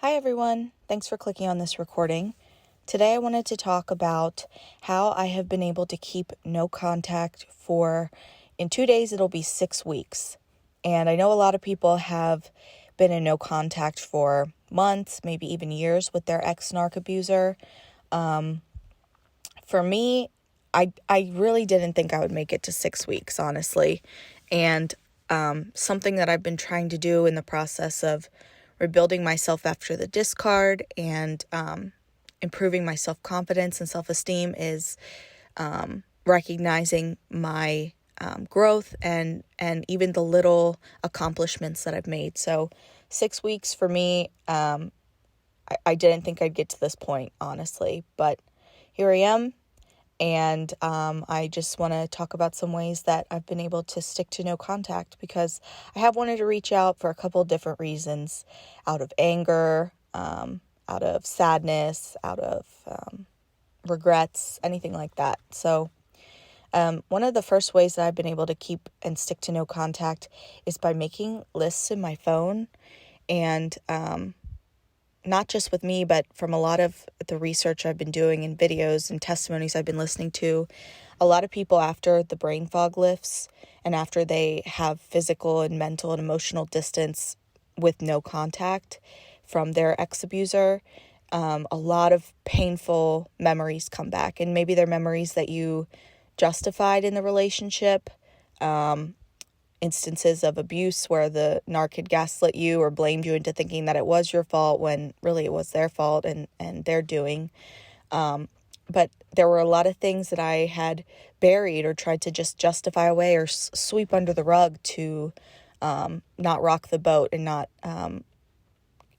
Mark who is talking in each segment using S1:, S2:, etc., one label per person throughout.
S1: Hi everyone, thanks for clicking on this recording. Today I wanted to talk about how I have been able to keep no contact in 2 days it'll be 6 weeks. And I know a lot of people have been in no contact for months, maybe even years with their ex-narc abuser. For me, I really didn't think I would make it to 6 weeks, honestly. And something that I've been trying to do in the process of rebuilding myself after the discard and improving my self-confidence and self-esteem is recognizing my growth and even the little accomplishments that I've made. So 6 weeks for me, I didn't think I'd get to this point, honestly, but here I am. And I just want to talk about some ways that I've been able to stick to no contact, because I have wanted to reach out for a couple of different reasons, out of anger, out of sadness, out of regrets, anything like that. So one of the first ways that I've been able to keep and stick to no contact is by making lists in my phone. And not just with me, but from a lot of the research I've been doing and videos and testimonies I've been listening to, a lot of people after the brain fog lifts and after they have physical and mental and emotional distance with no contact from their ex-abuser, a lot of painful memories come back. And maybe they're memories that you justified in the relationship, instances of abuse where the narc had gaslit you or blamed you into thinking that it was your fault when really it was their fault and their doing. But there were a lot of things that I had buried or tried to just justify away or sweep under the rug to not rock the boat and not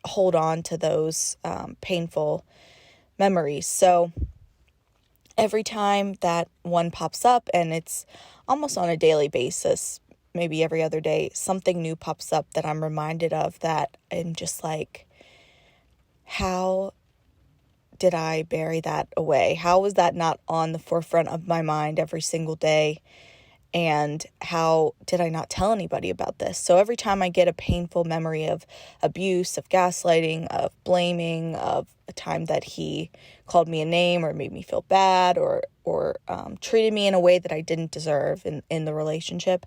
S1: hold on to those painful memories. So every time that one pops up, and it's almost on a daily basis, maybe every other day, something new pops up that I'm reminded of, that I'm just like, how did I bury that away? How was that not on the forefront of my mind every single day? And how did I not tell anybody about this? So every time I get a painful memory of abuse, of gaslighting, of blaming, of a time that he called me a name or made me feel bad or treated me in a way that I didn't deserve in the relationship,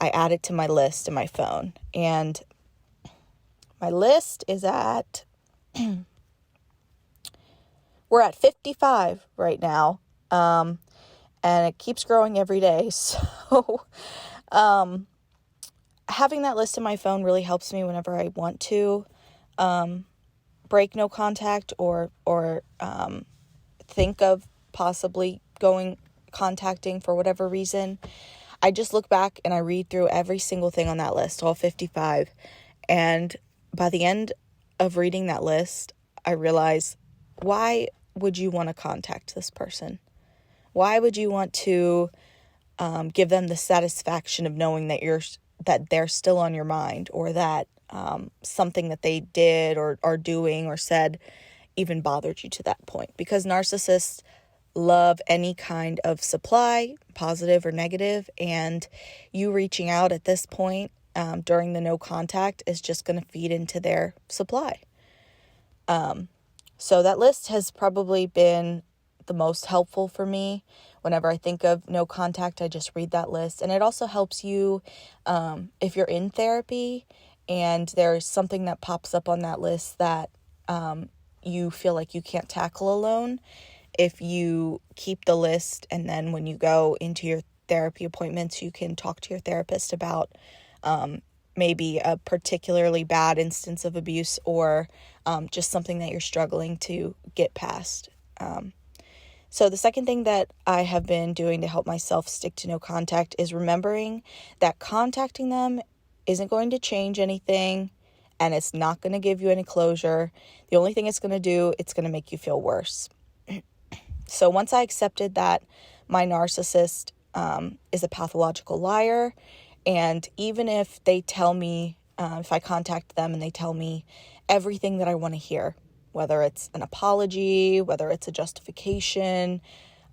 S1: I add it to my list in my phone. And my list is we're at 55 right now. And it keeps growing every day. So having that list in my phone really helps me whenever I want to break no contact or think of possibly contacting for whatever reason. I just look back and I read through every single thing on that list, all 55. And by the end of reading that list, I realize, why would you want to contact this person? Why would you want to give them the satisfaction of knowing that they're still on your mind, or that something that they did or are doing or said even bothered you to that point? Because narcissists love any kind of supply, positive or negative, and you reaching out at this point during the no contact is just going to feed into their supply. So that list has probably been the most helpful for me. Whenever I think of no contact, I just read that list. And it also helps you if you're in therapy and there's something that pops up on that list that you feel like you can't tackle alone. If you keep the list, and then when you go into your therapy appointments, you can talk to your therapist about maybe a particularly bad instance of abuse, or just something that you're struggling to get past. So the second thing that I have been doing to help myself stick to no contact is remembering that contacting them isn't going to change anything, and it's not going to give you any closure. The only thing it's going to do, it's going to make you feel worse. So once I accepted that my narcissist is a pathological liar, and even if they tell me, if I contact them and they tell me everything that I want to hear, whether it's an apology, whether it's a justification,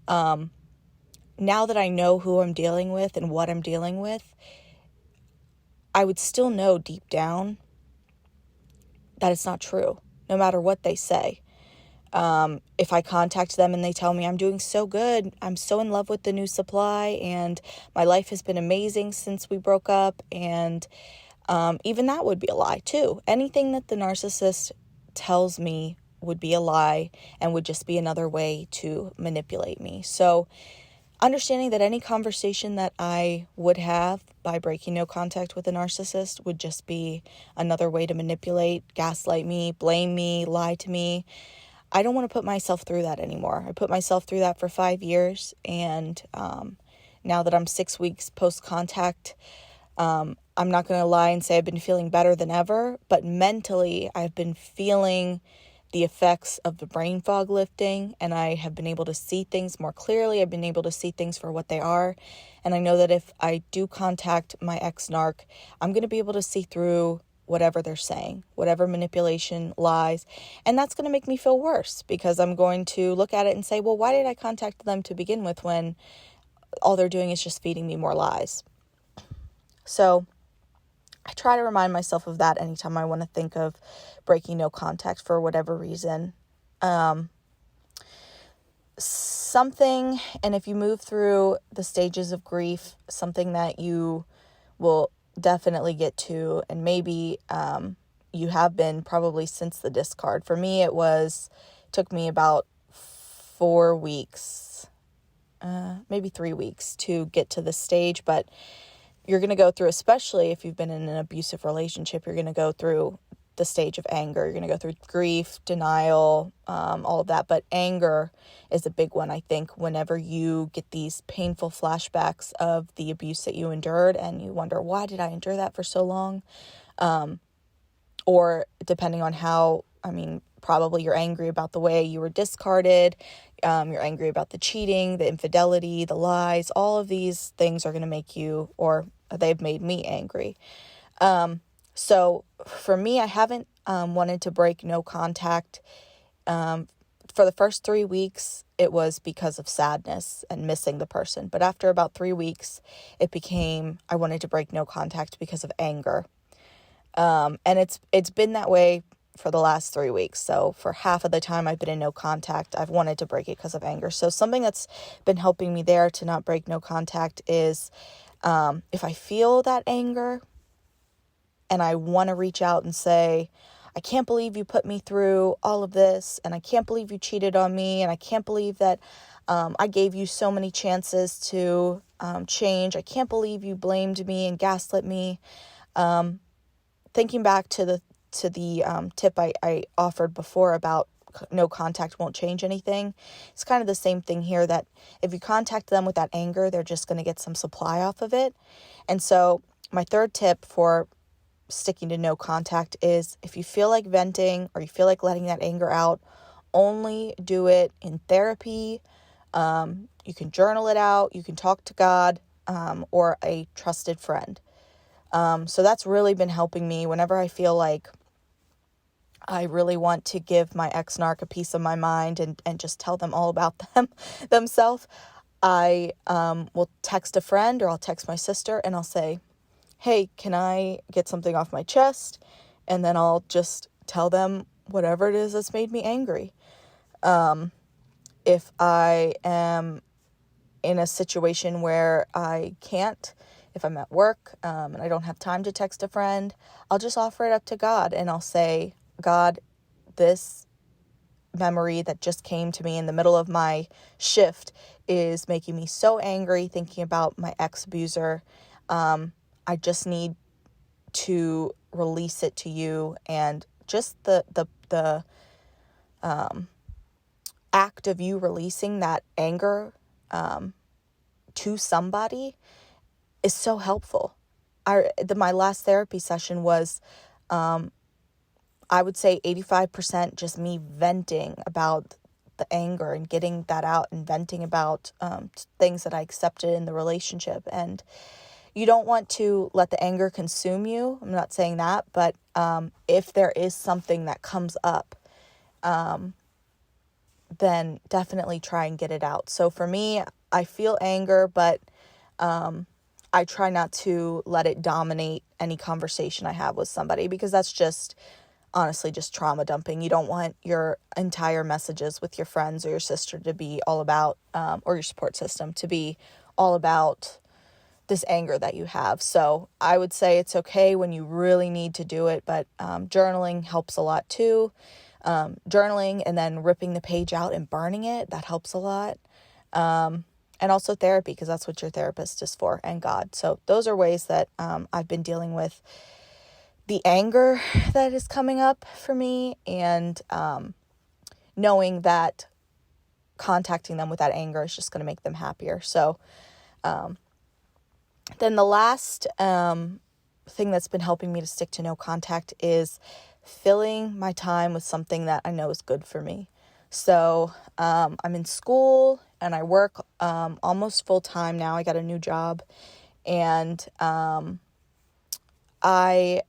S1: now that I know who I'm dealing with and what I'm dealing with, I would still know deep down that it's not true. no matter what they say. If I contact them and they tell me I'm doing so good, I'm so in love with the new supply, and my life has been amazing since we broke up, and even that would be a lie too. Anything that the narcissist tells me would be a lie and would just be another way to manipulate me. So understanding that any conversation that I would have by breaking no contact with a narcissist would just be another way to manipulate, gaslight me, blame me, lie to me. I don't want to put myself through that anymore. I put myself through that for 5 years, and now that I'm 6 weeks post-contact, I'm not going to lie and say I've been feeling better than ever, but mentally I've been feeling the effects of the brain fog lifting, and I have been able to see things more clearly. I've been able to see things for what they are, and I know that if I do contact my ex-narc, I'm going to be able to see through whatever they're saying, whatever manipulation, lies, and that's going to make me feel worse because I'm going to look at it and say, well, why did I contact them to begin with when all they're doing is just feeding me more lies? So I try to remind myself of that anytime I want to think of breaking no contact for whatever reason. Something, and if you move through the stages of grief, something that you will definitely get to, and maybe you have been probably since the discard. For me, took me about 4 weeks, maybe 3 weeks to get to this stage, but you're going to go through, especially if you've been in an abusive relationship, you're going to go through the stage of anger. You're going to go through grief, denial, all of that. But anger is a big one, I think, whenever you get these painful flashbacks of the abuse that you endured and you wonder, why did I endure that for so long? Or depending on probably you're angry about the way you were discarded. You're angry about the cheating, the infidelity, the lies. All of these things are going to make you, or they've made me angry. So for me, I haven't wanted to break no contact. For the first 3 weeks, it was because of sadness and missing the person. But after about 3 weeks, it became I wanted to break no contact because of anger. And it's been that way for the last 3 weeks. So for half of the time I've been in no contact, I've wanted to break it because of anger. So something that's been helping me there to not break no contact is if I feel that anger and I want to reach out and say, I can't believe you put me through all of this, and I can't believe you cheated on me, and I can't believe that I gave you so many chances to change. I can't believe you blamed me and gaslit me. Thinking back to the tip I offered before about no contact won't change anything, it's kind of the same thing here, that if you contact them with that anger, they're just going to get some supply off of it. And so my third tip for sticking to no contact is, if you feel like venting or you feel like letting that anger out, only do it in therapy. You can journal it out, you can talk to God, or a trusted friend. So that's really been helping me whenever I feel like I really want to give my ex-narc a piece of my mind and just tell them all about themselves. I will text a friend, or I'll text my sister and I'll say, hey, can I get something off my chest? And then I'll just tell them whatever it is that's made me angry. If I am in a situation where I can't, if I'm at work and I don't have time to text a friend, I'll just offer it up to God, and I'll say, God, this memory that just came to me in the middle of my shift is making me so angry thinking about my ex-abuser. I just need to release it to you, and just the act of you releasing that anger to somebody is so helpful. My last therapy session was, I would say 85% just me venting about the anger and getting that out, and venting about things that I accepted in the relationship. And you don't want to let the anger consume you. I'm not saying that, but if there is something that comes up, then definitely try and get it out. So for me, I feel anger, but I try not to let it dominate any conversation I have with somebody, because that's just honestly just trauma dumping. You don't want your entire messages with your friends or your sister to be all about, or your support system to be all about this anger that you have. So I would say it's okay when you really need to do it, but journaling helps a lot too. Journaling and then ripping the page out and burning it, that helps a lot. And also therapy, because that's what your therapist is for, and God. So those are ways that I've been dealing with the anger that is coming up for me, and knowing that contacting them with that anger is just going to make them happier. So then the last thing that's been helping me to stick to no contact is filling my time with something that I know is good for me. So I'm in school and I work almost full time now. I got a new job, and I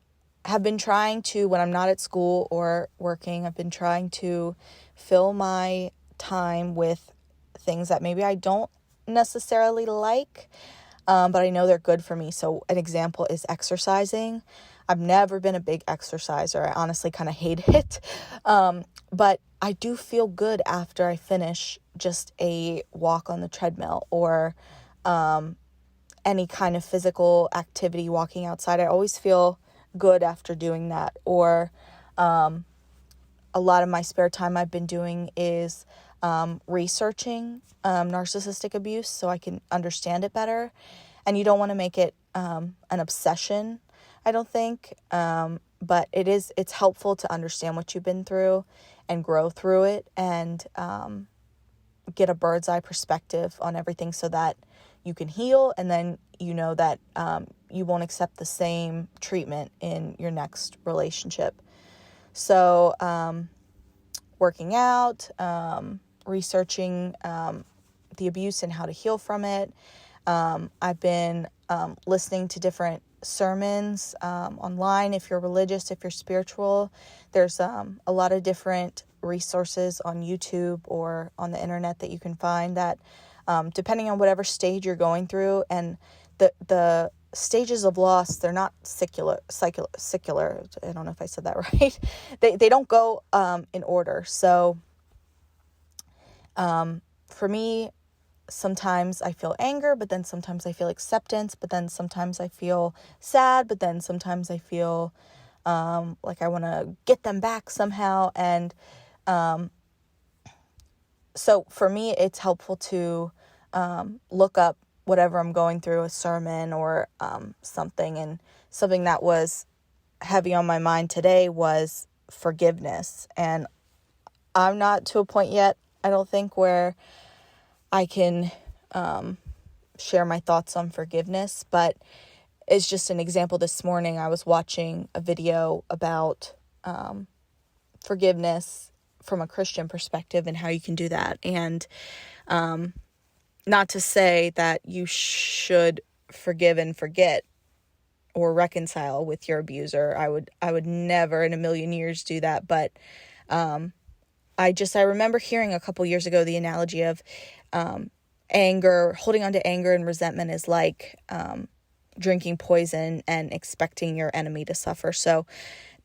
S1: have been trying to, when I'm not at school or working, I've been trying to fill my time with things that maybe I don't necessarily like, but I know they're good for me. So an example is exercising. I've never been a big exerciser. I honestly kind of hate it. But I do feel good after I finish just a walk on the treadmill, or any kind of physical activity, walking outside. I always feel good after doing that. Or a lot of my spare time I've been doing is researching narcissistic abuse so I can understand it better. And you don't want to make it an obsession, I don't think, but it's helpful to understand what you've been through and grow through it, and get a bird's eye perspective on everything so that you can heal, and then you know that you won't accept the same treatment in your next relationship. So working out, researching the abuse and how to heal from it. I've been listening to different sermons online. If you're religious, if you're spiritual, there's a lot of different resources on YouTube or on the internet that you can find that, depending on whatever stage you're going through, and the stages of loss, they're not secular. I don't know if I said that right. They don't go in order. So for me, sometimes I feel anger, but then sometimes I feel acceptance, but then sometimes I feel sad, but then sometimes I feel like I want to get them back somehow. And so for me, it's helpful to look up whatever I'm going through, a sermon or something. And something that was heavy on my mind today was forgiveness. And I'm not to a point yet, I don't think, where I can share my thoughts on forgiveness, but it's just an example. This morning I was watching a video about forgiveness from a Christian perspective and how you can do that. And not to say that you should forgive and forget or reconcile with your abuser. I would never in a million years do that. But I remember hearing a couple years ago the analogy of anger, holding on to anger and resentment is like drinking poison and expecting your enemy to suffer. So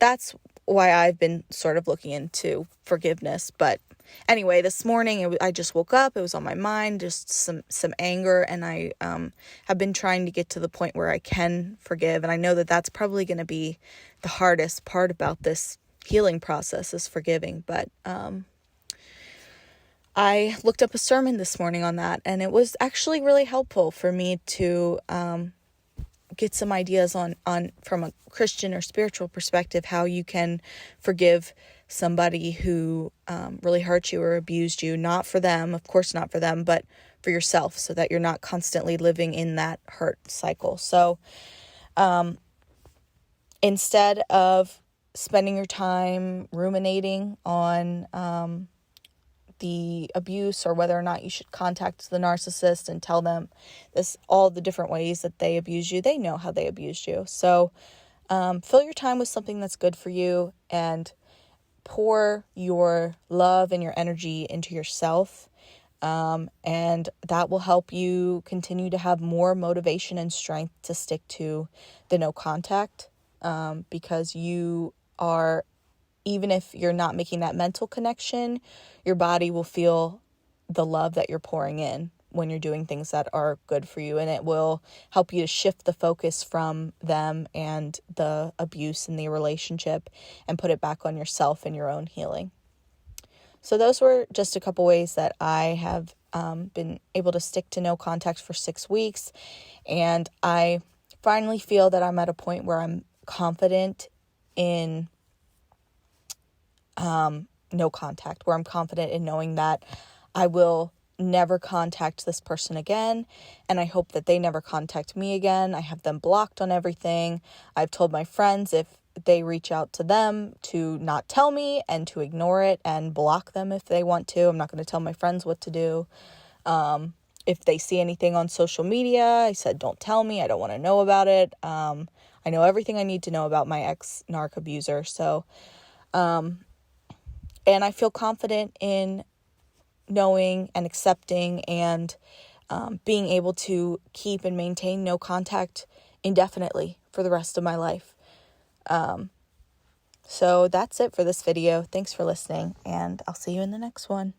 S1: that's why I've been sort of looking into forgiveness. But anyway, this morning I just woke up. It was on my mind, just some anger, and I have been trying to get to the point where I can forgive. And I know that that's probably going to be the hardest part about this healing process, is forgiving. But I looked up a sermon this morning on that, and it was actually really helpful for me to get some ideas on from a Christian or spiritual perspective, how you can forgive somebody who really hurt you or abused you, not for them, of course not for them, but for yourself, so that you're not constantly living in that hurt cycle. So instead of spending your time ruminating on the abuse, or whether or not you should contact the narcissist and tell them all the different ways that they abuse you, they know how they abused you. So fill your time with something that's good for you, and pour your love and your energy into yourself. And that will help you continue to have more motivation and strength to stick to the no contact, because you are even if you're not making that mental connection, your body will feel the love that you're pouring in when you're doing things that are good for you. And it will help you to shift the focus from them and the abuse in the relationship and put it back on yourself and your own healing. So those were just a couple ways that I have been able to stick to no contact for 6 weeks. And I finally feel that I'm at a point where I'm confident in no contact, where I'm confident in knowing that I will never contact this person again, and I hope that they never contact me again. I have them blocked on everything. I've told my friends if they reach out to them to not tell me and to ignore it and block them if they want to. I'm not going to tell my friends what to do. If they see anything on social media, I said, don't tell me. I don't want to know about it. I know everything I need to know about my ex-narc abuser. So, and I feel confident in knowing and accepting and being able to keep and maintain no contact indefinitely for the rest of my life. So that's it for this video. Thanks for listening, and I'll see you in the next one.